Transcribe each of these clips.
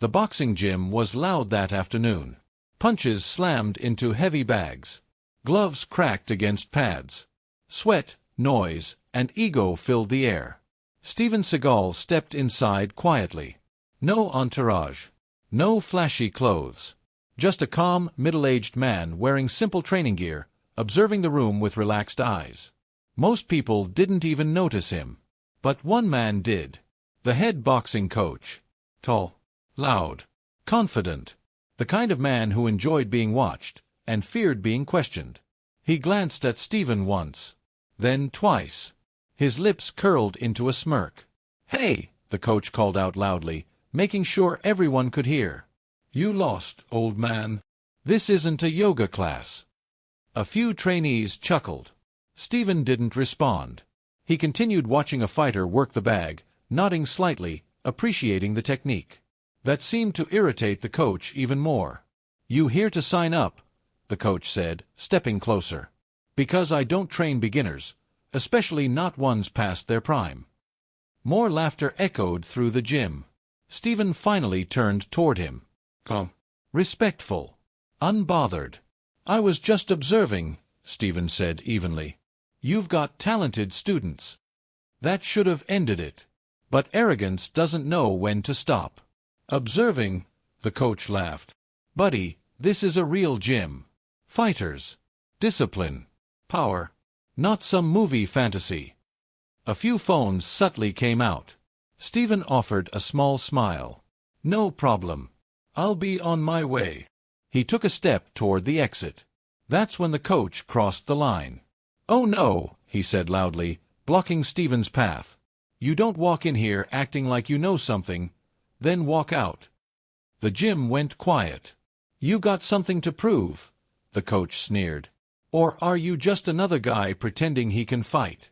The boxing gym was loud that afternoon. Punches slammed into heavy bags. Gloves cracked against pads. Sweat, noise, and ego filled the air. Steven Seagal stepped inside quietly. No entourage. No flashy clothes. Just a calm, middle-aged man wearing simple training gear, observing the room with relaxed eyes. Most people didn't even notice him. But one man did. The head boxing coach. Tall, loud, confident. The kind of man who enjoyed being watched and feared being questioned. He glanced at Steven once, then twice. His lips curled into a smirk. "Hey!" the coach called out loudly, making sure everyone could hear. "You lost, old man. This isn't a yoga class." A few trainees chuckled. Steven didn't respond. He continued watching a fighter work the bag, nodding slightly, appreciating the technique. That seemed to irritate the coach even more. "You here to sign up?" the coach said, stepping closer. "Because I don't train beginners, especially not ones past their prime." More laughter echoed through the gym. Steven finally turned toward him. Calm, respectful, unbothered. "I was just observing," Steven said evenly. "You've got talented students." That should have ended it. But arrogance doesn't know when to stop. "Observing?" the coach laughed. "Buddy, this is a real gym. Fighters. Discipline. Power. Not some movie fantasy." A few phones subtly came out. Steven offered a small smile. "No problem. I'll be on my way." He took a step toward the exit. That's when the coach crossed the line. "Oh no," he said loudly, blocking Steven's path. "You don't walk in here acting like you know something, then walk out." The gym went quiet. "You got something to prove?" the coach sneered. "Or are you just another guy pretending he can fight?"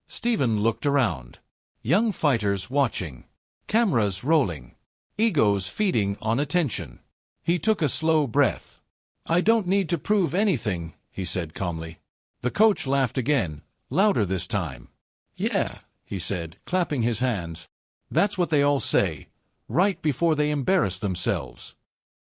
Steven looked around. Young fighters watching. Cameras rolling. Egos feeding on attention. He took a slow breath. "I don't need to prove anything," he said calmly. The coach laughed again, louder this time. "Yeah," he said, clapping his hands. "That's what they all say, right before they embarrass themselves."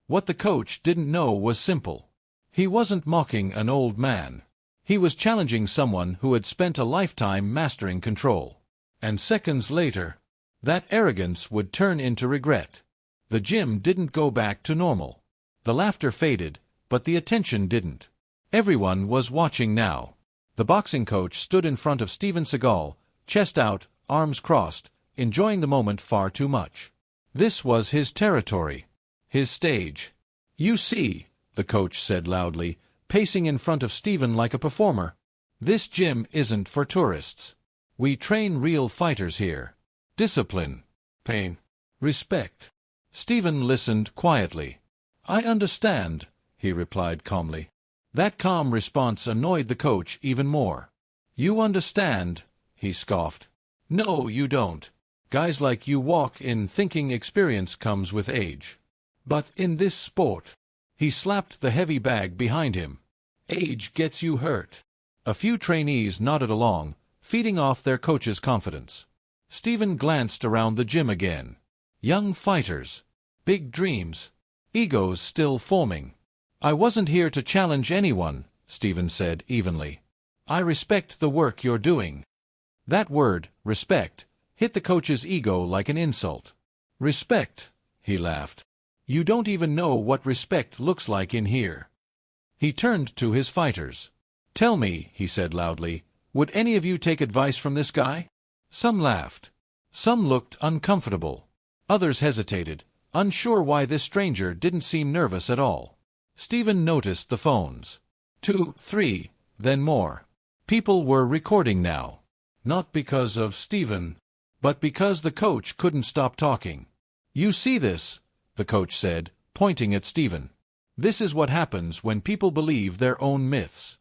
What the coach didn't know was simple. He wasn't mocking an old man. He was challenging someone who had spent a lifetime mastering control. And seconds later, that arrogance would turn into regret. The gym didn't go back to normal. The laughter faded, but the attention didn't. Everyone was watching now. The boxing coach stood in front of Steven Seagal, chest out, arms crossed, enjoying the moment far too much. This was his territory. His stage. "You see," the coach said loudly, pacing in front of Steven like a performer. "This gym isn't for tourists. We train real fighters here. Discipline. Pain. Respect." Steven listened quietly. "I understand," he replied calmly. That calm response annoyed the coach even more. "You understand," he scoffed. "No, you don't. Guys like you walk in thinking experience comes with age. But in this sport," he slapped the heavy bag behind him, "age gets you hurt." A few trainees nodded along, feeding off their coach's confidence. Steven glanced around the gym again. Young fighters. Big dreams. Egos still forming. "I wasn't here to challenge anyone," Steven said evenly. "I respect the work you're doing." That word, respect, hit the coach's ego like an insult. "Respect," he laughed. "You don't even know what respect looks like in here." He turned to his fighters. "Tell me," he said loudly, "would any of you take advice from this guy?" Some laughed. Some looked uncomfortable. Others hesitated, unsure why this stranger didn't seem nervous at all. Steven noticed the phones. 2, 3, then more. People were recording now. Not because of Steven, but because the coach couldn't stop talking. "You see this?" the coach said, pointing at Steven. "This is what happens when people believe their own myths."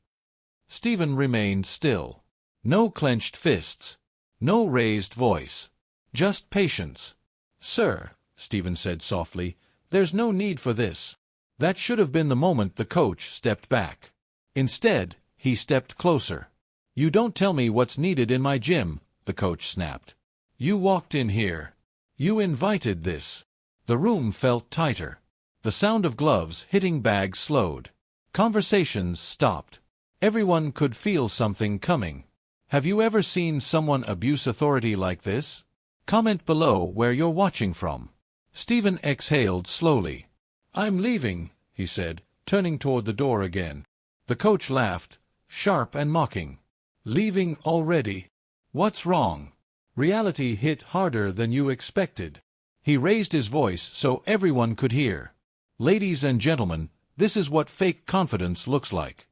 Steven remained still. No clenched fists. No raised voice. Just patience. "Sir," Steven said softly, "there's no need for this." That should have been the moment the coach stepped back. Instead, he stepped closer. "You don't tell me what's needed in my gym," the coach snapped. "You walked in here. You invited this. The room felt tighter. The sound of gloves hitting bags slowed. Conversations stopped. Everyone could feel something coming. Have you ever seen someone abuse authority like this? Comment below where you're watching from. Steven exhaled slowly. I'm leaving, he said, turning toward the door again. The coach laughed, sharp and mocking. Leaving already? What's wrong? Reality hit harder than you expected. He raised his voice so everyone could hear. Ladies and gentlemen, this is what fake confidence looks like.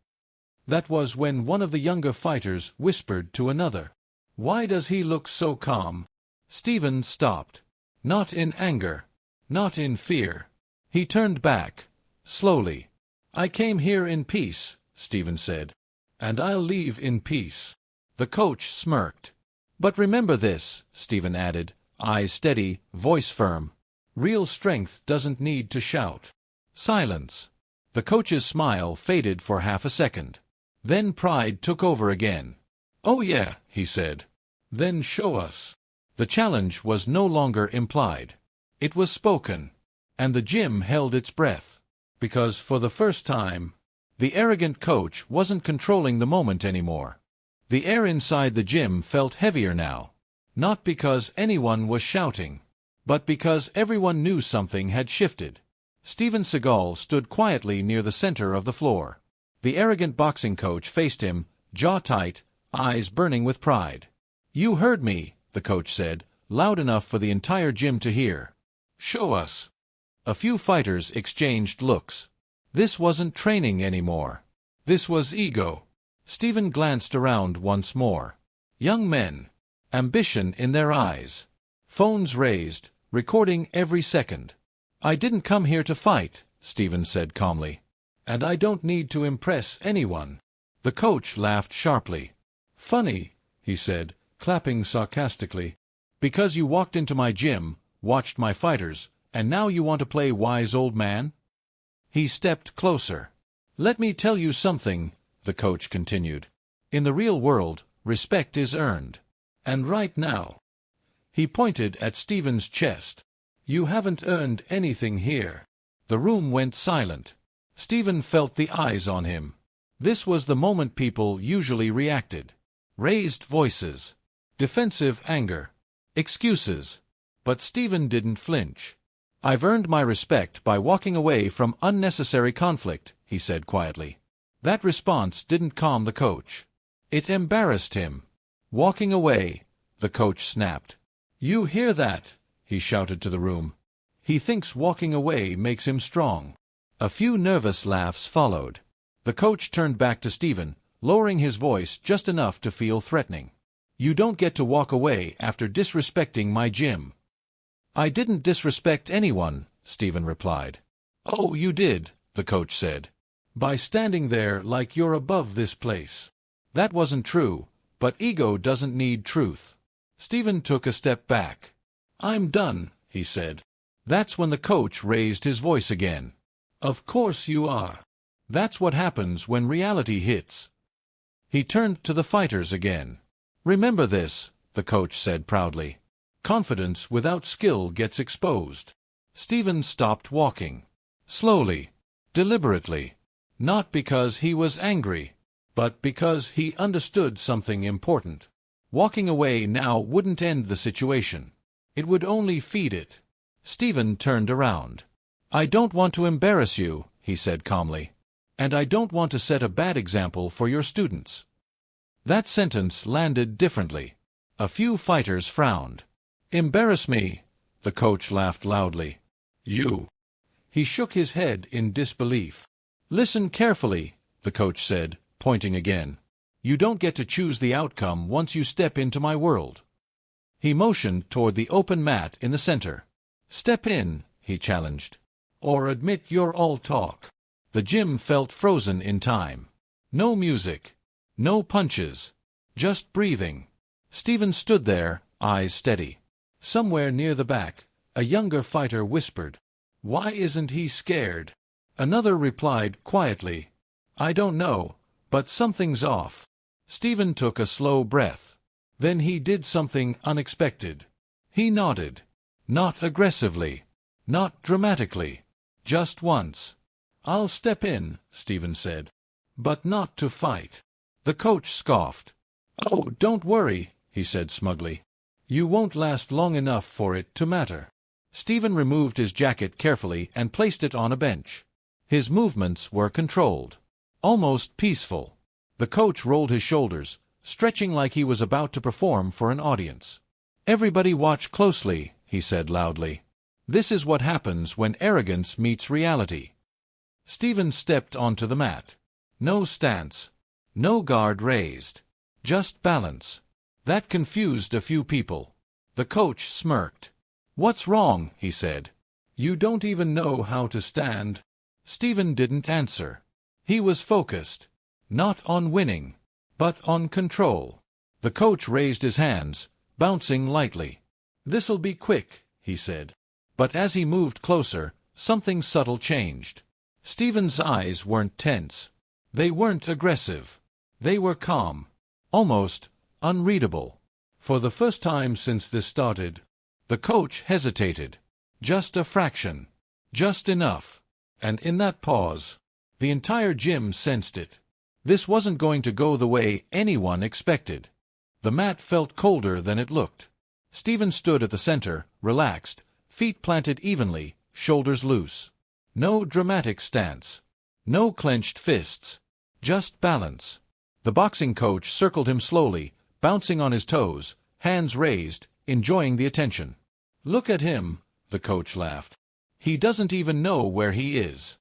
That was when one of the younger fighters whispered to another. Why does he look so calm? Steven stopped. Not in anger. Not in fear. He turned back, slowly. I came here in peace, Steven said. And I'll leave in peace. The coach smirked. But remember this, Steven added, eyes steady, voice firm. Real strength doesn't need to shout. Silence. The coach's smile faded for half a second. Then pride took over again. Oh yeah, he said. Then show us. The challenge was no longer implied. It was spoken. And the gym held its breath. Because for the first time, the arrogant coach wasn't controlling the moment anymore. The air inside the gym felt heavier now. Not because anyone was shouting, but because everyone knew something had shifted. Steven Seagal stood quietly near the center of the floor. The arrogant boxing coach faced him, jaw tight, eyes burning with pride. You heard me, the coach said, loud enough for the entire gym to hear. Show us. A few fighters exchanged looks. This wasn't training anymore. This was ego. Steven glanced around once more. Young men. Ambition in their eyes. Phones raised, recording every second. I didn't come here to fight, Steven said calmly. And I don't need to impress anyone. The coach laughed sharply. Funny, he said, clapping sarcastically. Because you walked into my gym, watched my fighters, and now you want to play wise old man? He stepped closer. Let me tell you something, the coach continued. In the real world, respect is earned. And right now. He pointed at Steven's chest. You haven't earned anything here. The room went silent. Steven felt the eyes on him. This was the moment people usually reacted. Raised voices. Defensive anger. Excuses. But Steven didn't flinch. I've earned my respect by walking away from unnecessary conflict, he said quietly. That response didn't calm the coach. It embarrassed him. Walking away, the coach snapped. You hear that? He shouted to the room. He thinks walking away makes him strong. A few nervous laughs followed. The coach turned back to Steven, lowering his voice just enough to feel threatening. You don't get to walk away after disrespecting my gym. I didn't disrespect anyone, Steven replied. Oh, you did, the coach said. By standing there like you're above this place. That wasn't true, but ego doesn't need truth. Steven took a step back. I'm done, he said. That's when the coach raised his voice again. Of course you are. That's what happens when reality hits. He turned to the fighters again. Remember this, the coach said proudly. Confidence without skill gets exposed. Steven stopped walking. Slowly. Deliberately. Not because he was angry, but because he understood something important. Walking away now wouldn't end the situation. It would only feed it. Steven turned around. I don't want to embarrass you, he said calmly. And I don't want to set a bad example for your students. That sentence landed differently. A few fighters frowned. Embarrass me, the coach laughed loudly. You. He shook his head in disbelief. Listen carefully, the coach said, pointing again. You don't get to choose the outcome once you step into my world. He motioned toward the open mat in the center. Step in, he challenged. Or admit you're all talk. The gym felt frozen in time. No music. No punches. Just breathing. Steven stood there, eyes steady. Somewhere near the back, a younger fighter whispered. Why isn't he scared? Another replied quietly. I don't know, but something's off. Steven took a slow breath. Then he did something unexpected. He nodded. Not aggressively. Not dramatically. Just once. I'll step in, Steven said. But not to fight. The coach scoffed. Oh, don't worry, he said smugly. You won't last long enough for it to matter. Steven removed his jacket carefully and placed it on a bench. His movements were controlled. Almost peaceful. The coach rolled his shoulders, stretching like he was about to perform for an audience. Everybody watch closely, he said loudly. This is what happens when arrogance meets reality. Steven stepped onto the mat. No stance. No guard raised. Just balance. That confused a few people. The coach smirked. What's wrong? He said. You don't even know how to stand. Steven didn't answer. He was focused. Not on winning, but on control. The coach raised his hands, bouncing lightly. This'll be quick, he said. But as he moved closer, something subtle changed. Steven's eyes weren't tense. They weren't aggressive. They were calm. Almost unreadable. For the first time since this started, the coach hesitated. Just a fraction. Just enough. And in that pause, the entire gym sensed it. This wasn't going to go the way anyone expected. The mat felt colder than it looked. Steven stood at the center, relaxed, feet planted evenly, shoulders loose. No dramatic stance. No clenched fists. Just balance. The boxing coach circled him slowly, bouncing on his toes, hands raised, enjoying the attention. Look at him, the coach laughed. He doesn't even know where he is.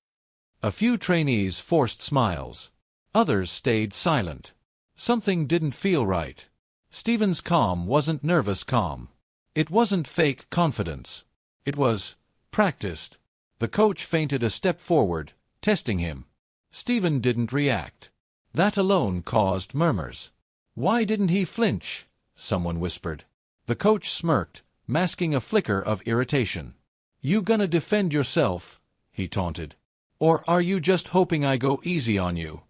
A few trainees forced smiles. Others stayed silent. Something didn't feel right. Steven's calm wasn't nervous calm. It wasn't fake confidence. It was practiced. The coach feinted a step forward, testing him. Steven didn't react. That alone caused murmurs. Why didn't he flinch? Someone whispered. The coach smirked, masking a flicker of irritation. You gonna defend yourself? He taunted. Or are you just hoping I go easy on you?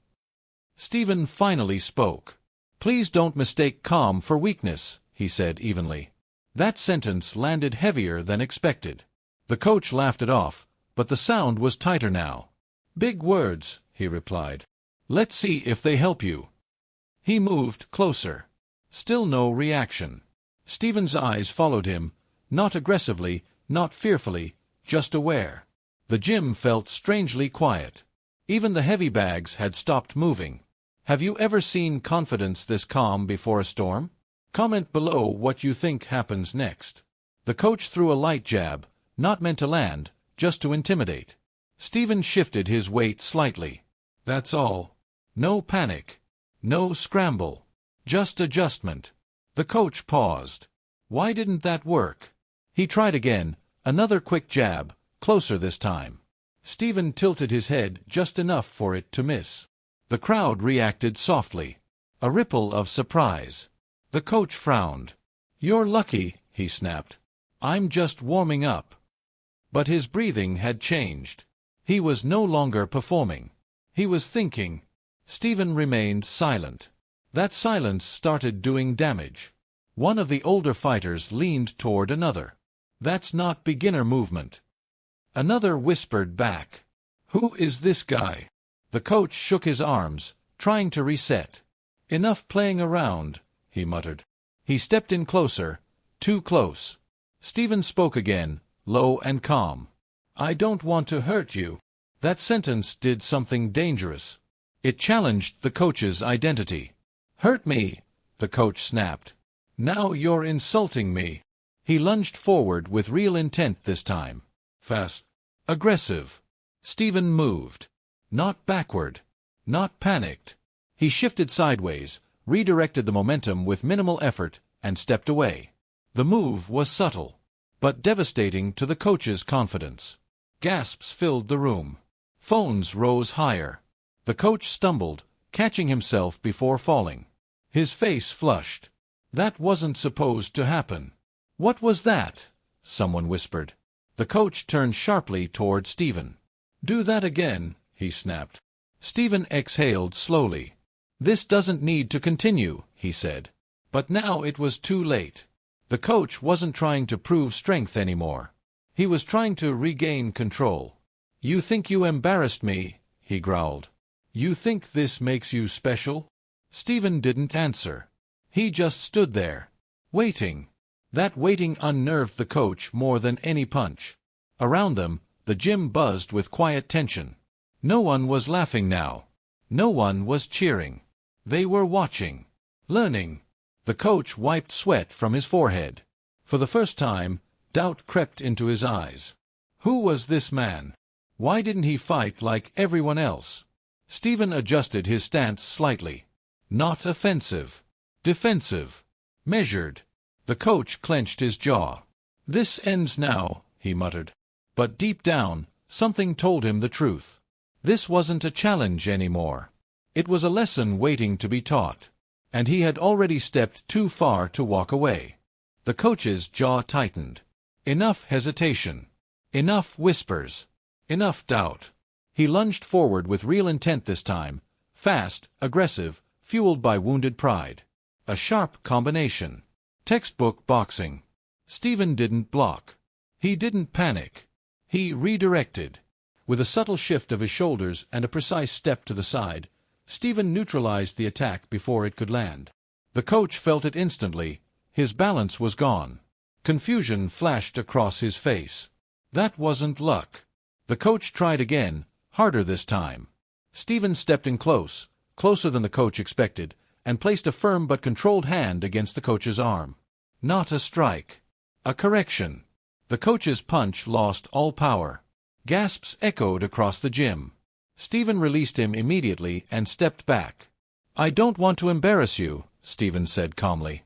Steven finally spoke. Please don't mistake calm for weakness, he said evenly. That sentence landed heavier than expected. The coach laughed it off, but the sound was tighter now. Big words, he replied. Let's see if they help you. He moved closer. Still no reaction. Steven's eyes followed him, not aggressively, not fearfully, just aware. The gym felt strangely quiet. Even the heavy bags had stopped moving. Have you ever seen confidence this calm before a storm? Comment below what you think happens next. The coach threw a light jab, not meant to land, just to intimidate. Steven shifted his weight slightly. That's all. No panic. No scramble. Just adjustment. The coach paused. Why didn't that work? He tried again, another quick jab, closer this time. Steven tilted his head just enough for it to miss. The crowd reacted softly. A ripple of surprise. The coach frowned. You're lucky, he snapped. I'm just warming up. But his breathing had changed. He was no longer performing. He was thinking. Steven remained silent. That silence started doing damage. One of the older fighters leaned toward another. That's not beginner movement. Another whispered back. Who is this guy? The coach shook his arms, trying to reset. Enough playing around, he muttered. He stepped in closer, too close. Steven spoke again, low and calm. I don't want to hurt you. That sentence did something dangerous. It challenged the coach's identity. Hurt me, the coach snapped. Now you're insulting me. He lunged forward with real intent this time. Fast. Aggressive. Steven moved. Not backward. Not panicked. He shifted sideways, redirected the momentum with minimal effort, and stepped away. The move was subtle, but devastating to the coach's confidence. Gasps filled the room. Phones rose higher. The coach stumbled, catching himself before falling. His face flushed. That wasn't supposed to happen. What was that? Someone whispered. The coach turned sharply toward Steven. Do that again, he snapped. Steven exhaled slowly. This doesn't need to continue, he said. But now it was too late. The coach wasn't trying to prove strength anymore. He was trying to regain control. "You think you embarrassed me," he growled. "You think this makes you special?" Steven didn't answer. He just stood there, waiting. That waiting unnerved the coach more than any punch. Around them, the gym buzzed with quiet tension. No one was laughing now. No one was cheering. They were watching, learning. The coach wiped sweat from his forehead. For the first time, doubt crept into his eyes. Who was this man? Why didn't he fight like everyone else? Steven adjusted his stance slightly. Not offensive. Defensive. Measured. The coach clenched his jaw. "This ends now," he muttered. But deep down, something told him the truth. This wasn't a challenge anymore. It was a lesson waiting to be taught. And he had already stepped too far to walk away. The coach's jaw tightened. Enough hesitation. Enough whispers. Enough doubt. He lunged forward with real intent this time. Fast, aggressive, fueled by wounded pride. A sharp combination. Textbook boxing. Steven didn't block. He didn't panic. He redirected. With a subtle shift of his shoulders and a precise step to the side, Steven neutralized the attack before it could land. The coach felt it instantly. His balance was gone. Confusion flashed across his face. That wasn't luck. The coach tried again, harder this time. Steven stepped in close, closer than the coach expected, and placed a firm but controlled hand against the coach's arm. Not a strike. A correction. The coach's punch lost all power. Gasps echoed across the gym. Steven released him immediately and stepped back. "I don't want to embarrass you," Steven said calmly.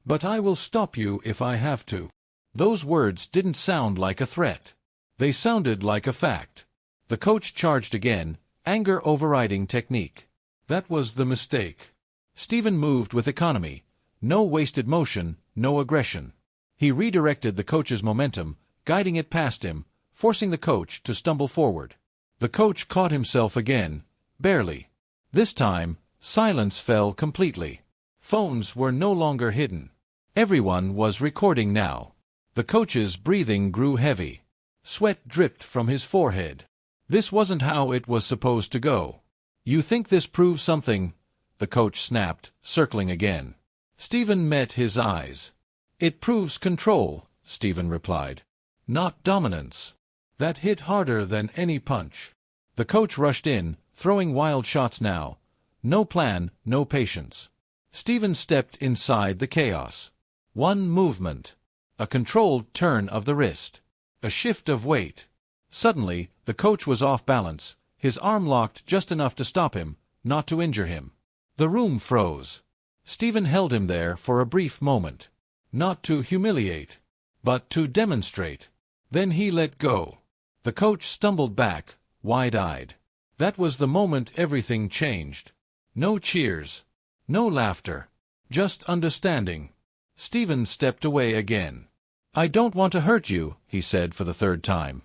"But I will stop you if I have to." Those words didn't sound like a threat. They sounded like a fact. The coach charged again, anger overriding technique. That was the mistake. Steven moved with economy. No wasted motion, no aggression. He redirected the coach's momentum, guiding it past him, forcing the coach to stumble forward. The coach caught himself again, barely. This time, silence fell completely. Phones were no longer hidden. Everyone was recording now. The coach's breathing grew heavy. Sweat dripped from his forehead. This wasn't how it was supposed to go. "You think this proves something?" the coach snapped, circling again. Steven met his eyes. "It proves control," Steven replied. "Not dominance." That hit harder than any punch. The coach rushed in, throwing wild shots now. No plan, no patience. Steven stepped inside the chaos. One movement. A controlled turn of the wrist. A shift of weight. Suddenly, the coach was off balance, his arm locked just enough to stop him, not to injure him. The room froze. Steven held him there for a brief moment. Not to humiliate, but to demonstrate. Then he let go. The coach stumbled back, wide-eyed. That was the moment everything changed. No cheers. No laughter. Just understanding. Steven stepped away again. "I don't want to hurt you," he said for the third time.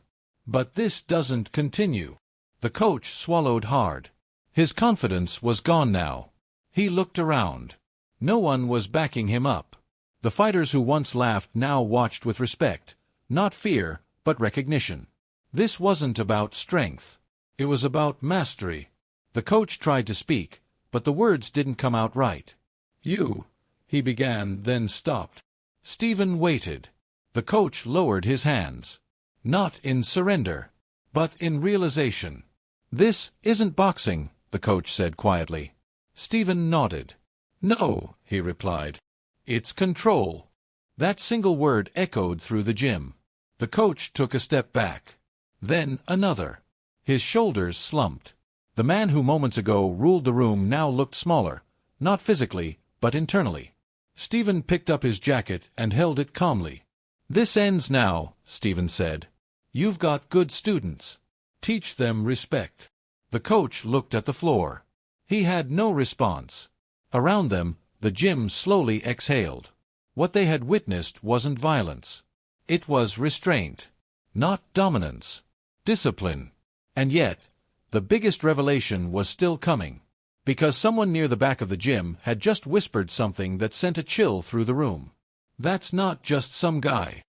"But this doesn't continue." The coach swallowed hard. His confidence was gone now. He looked around. No one was backing him up. The fighters who once laughed now watched with respect. Not fear, but recognition. This wasn't about strength. It was about mastery. The coach tried to speak, but the words didn't come out right. "You," he began, then stopped. Steven waited. The coach lowered his hands. Not in surrender, but in realization. "This isn't boxing," the coach said quietly. Steven nodded. "No," he replied. "It's control." That single word echoed through the gym. The coach took a step back. Then another. His shoulders slumped. The man who moments ago ruled the room now looked smaller, not physically, but internally. Steven picked up his jacket and held it calmly. "This ends now," Steven said. "You've got good students. Teach them respect." The coach looked at the floor. He had no response. Around them, the gym slowly exhaled. What they had witnessed wasn't violence. It was restraint. Not dominance. Discipline. And yet, the biggest revelation was still coming. Because someone near the back of the gym had just whispered something that sent a chill through the room. "That's not just some guy."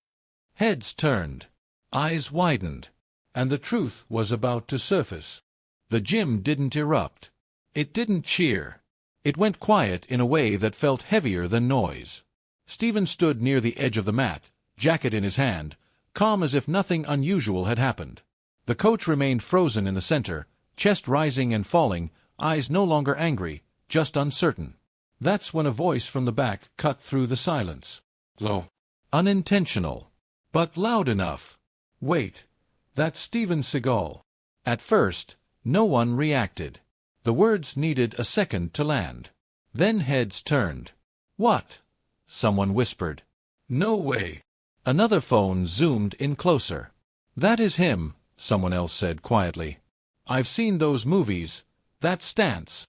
Heads turned. Eyes widened, and the truth was about to surface. The gym didn't erupt. It didn't cheer. It went quiet in a way that felt heavier than noise. Steven stood near the edge of the mat, jacket in his hand, calm as if nothing unusual had happened. The coach remained frozen in the center, chest rising and falling, eyes no longer angry, just uncertain. That's when a voice from the back cut through the silence. Low. Unintentional. But loud enough. Wait. That's Steven Seagal. At first, no one reacted. The words needed a second to land. Then heads turned. What? Someone whispered. No way. Another phone zoomed in closer. That is him, someone else said quietly. I've seen those movies. That stance.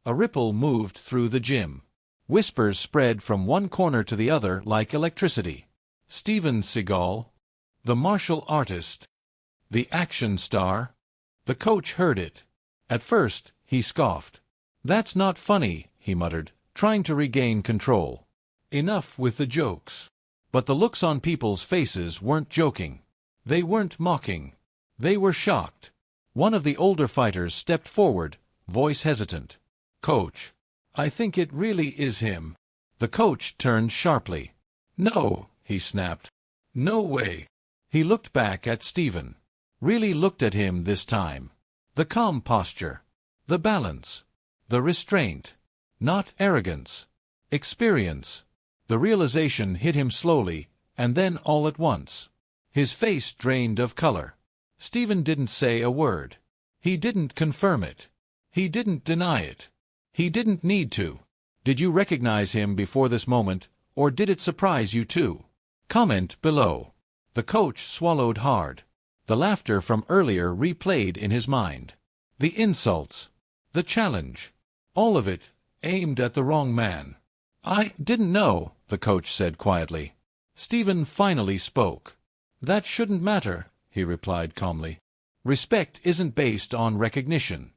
A ripple moved through the gym. Whispers spread from one corner to the other like electricity. Steven Seagal. The martial artist. The action star. The coach heard it. At first, he scoffed. That's not funny, he muttered, trying to regain control. Enough with the jokes. But the looks on people's faces weren't joking. They weren't mocking. They were shocked. One of the older fighters stepped forward, voice hesitant. Coach. I think it really is him. The coach turned sharply. No, he snapped. No way. He looked back at Steven. Really looked at him this time. The calm posture. The balance. The restraint. Not arrogance. Experience. The realization hit him slowly, and then all at once. His face drained of color. Steven didn't say a word. He didn't confirm it. He didn't deny it. He didn't need to. Did you recognize him before this moment, or did it surprise you too? Comment below. The coach swallowed hard. The laughter from earlier replayed in his mind. The insults. The challenge. All of it, aimed at the wrong man. I didn't know, the coach said quietly. Steven finally spoke. That shouldn't matter, he replied calmly. Respect isn't based on recognition.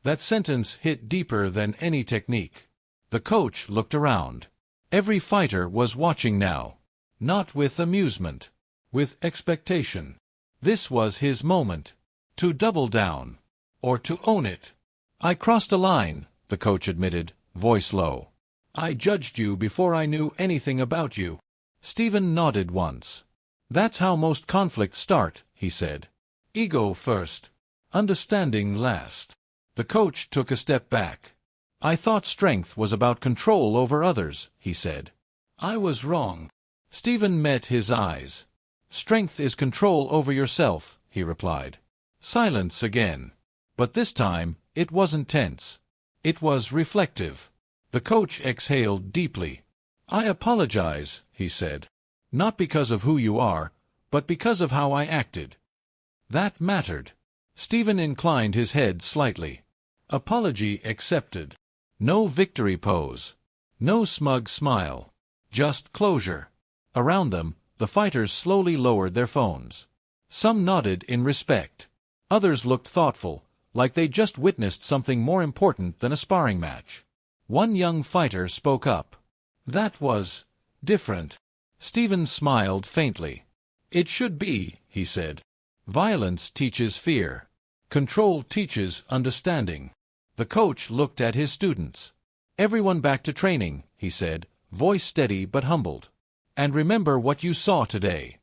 That sentence hit deeper than any technique. The coach looked around. Every fighter was watching now. Not with amusement. With expectation. This was his moment. To double down. Or to own it. I crossed a line, the coach admitted, voice low. I judged you before I knew anything about you. Steven nodded once. That's how most conflicts start, he said. Ego first. Understanding last. The coach took a step back. I thought strength was about control over others, he said. I was wrong. Steven met his eyes. Strength is control over yourself, he replied. Silence again. But this time, it wasn't tense. It was reflective. The coach exhaled deeply. I apologize, he said. Not because of who you are, but because of how I acted. That mattered. Steven inclined his head slightly. Apology accepted. No victory pose. No smug smile. Just closure. Around them, the fighters slowly lowered their phones. Some nodded in respect. Others looked thoughtful, like they just witnessed something more important than a sparring match. One young fighter spoke up. That was different. Steven smiled faintly. It should be, he said. Violence teaches fear. Control teaches understanding. The coach looked at his students. Everyone back to training, he said, voice steady but humbled. And remember what you saw today.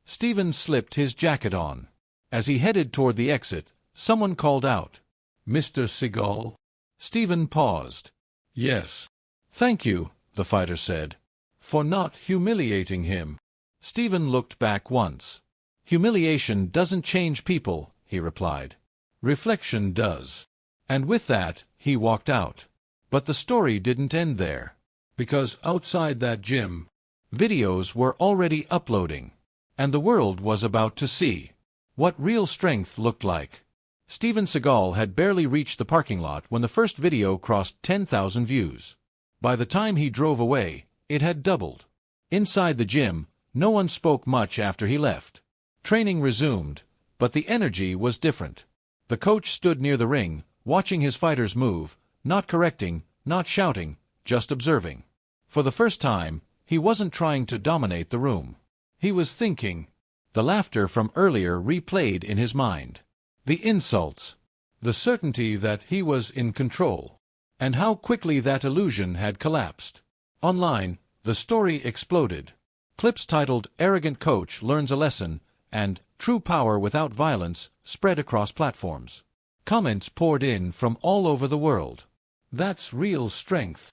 Steven slipped his jacket on. As he headed toward the exit, someone called out. Mr. Seagal? Steven paused. Yes. Thank you, the fighter said. For not humiliating him. Steven looked back once. Humiliation doesn't change people, he replied. Reflection does. And with that, he walked out. But the story didn't end there. Because outside that gym, videos were already uploading. And the world was about to see what real strength looked like. Steven Seagal had barely reached the parking lot when the first video crossed 10,000 views. By the time he drove away, it had doubled. Inside the gym, no one spoke much after he left. Training resumed, but the energy was different. The coach stood near the ring, watching his fighters move, not correcting, not shouting, just observing. For the first time, he wasn't trying to dominate the room. He was thinking. The laughter from earlier replayed in his mind. The insults. The certainty that he was in control. And how quickly that illusion had collapsed. Online, the story exploded. Clips titled "Arrogant Coach Learns a Lesson" and "True Power Without Violence" spread across platforms. Comments poured in from all over the world. That's real strength.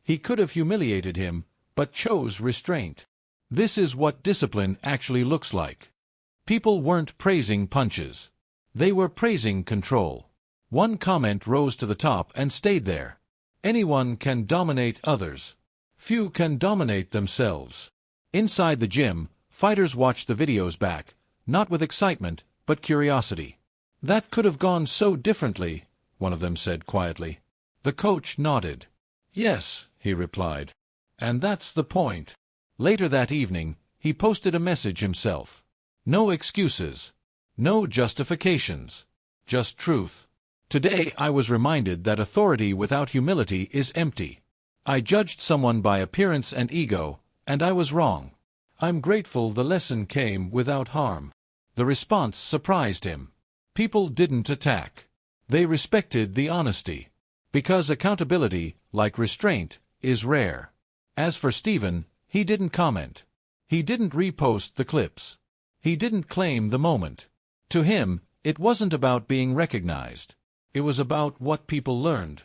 He could have humiliated him, but chose restraint. This is what discipline actually looks like. People weren't praising punches. They were praising control. One comment rose to the top and stayed there. Anyone can dominate others. Few can dominate themselves. Inside the gym, fighters watched the videos back, not with excitement, but curiosity. "That could have gone so differently," one of them said quietly. The coach nodded. "Yes," he replied. "And that's the point." Later that evening, he posted a message himself. No excuses. No justifications. Just truth. "Today I was reminded that authority without humility is empty. I judged someone by appearance and ego, and I was wrong. I'm grateful the lesson came without harm." The response surprised him. People didn't attack. They respected the honesty. Because accountability, like restraint, is rare. As for Steven, he didn't comment. He didn't repost the clips. He didn't claim the moment. To him, it wasn't about being recognized. It was about what people learned.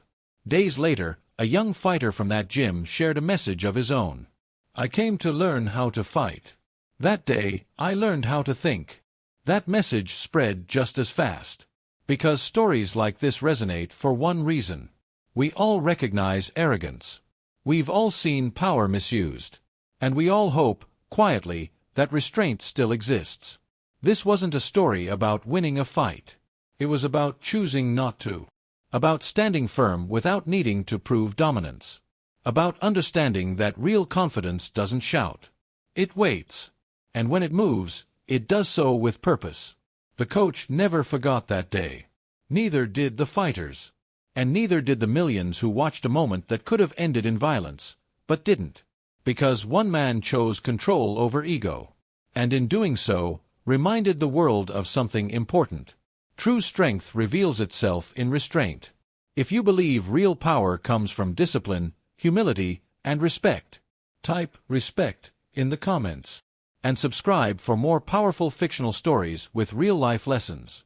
Days later, a young fighter from that gym shared a message of his own. "I came to learn how to fight. That day, I learned how to think." That message spread just as fast. Because stories like this resonate for one reason. We all recognize arrogance. We've all seen power misused. And we all hope, quietly, that restraint still exists. This wasn't a story about winning a fight. It was about choosing not to. About standing firm without needing to prove dominance. About understanding that real confidence doesn't shout. It waits. And when it moves, it does so with purpose. The coach never forgot that day. Neither did the fighters. And neither did the millions who watched a moment that could have ended in violence, but didn't. Because one man chose control over ego. And in doing so, reminded the world of something important. True strength reveals itself in restraint. If you believe real power comes from discipline, humility, and respect, type "respect" in the comments. And subscribe for more powerful fictional stories with real-life lessons.